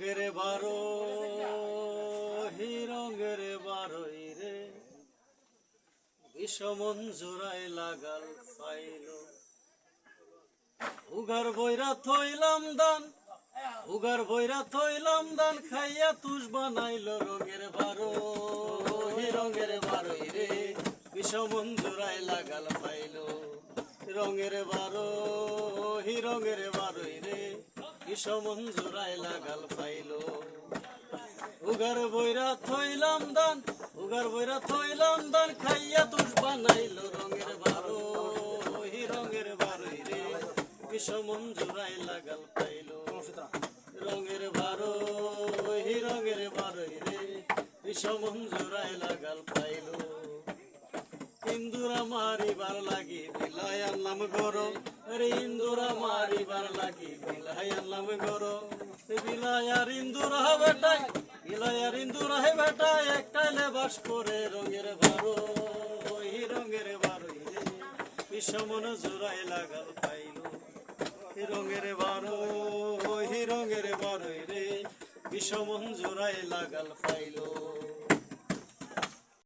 রঙের বারো হি রঙের বারোই রে বিষমন জোড়ায় লাগাল পাইল উগার বইরা থইলাম দান উগার বইরা থইলাম দান খাইয়া তুষ বানাইল রঙের বারো হি রঙের বারোই রে বিষমন জোড়ায় লাগাল পাইল রঙের বারো হি রঙের বারোই রে বিষমন জোড়ায় লাগাল পাইল উগার বইরা থইলাম দান উগার বইরা থইলাম দান খাইয়া তুষ বানাইল রঙের বারো হি রঙের বারোই রে বিষমন জোড়ায় লাগাল পাইল রঙের বারো হি রঙের বারোই রে বিষমন জোড়ায় লাগাল পাইল ইন্দুরা মারিবার লাগি বিলাই আনলাম গরো রে ইন্দুরা মারিবার লাগি বিলাই আনলাম গরো বিলাই আর ইন্দুরা বেটাই বিলাই আর ইন্দুরা বেটাই একটাইলে বাস করে রঙের বারো হি রঙের বারোই রে বিষমন জোড়ায় লাগাল পাইল রঙের বারো হি রঙের বারোই রে বিষমন জোড়ায় লাগাল পাইল।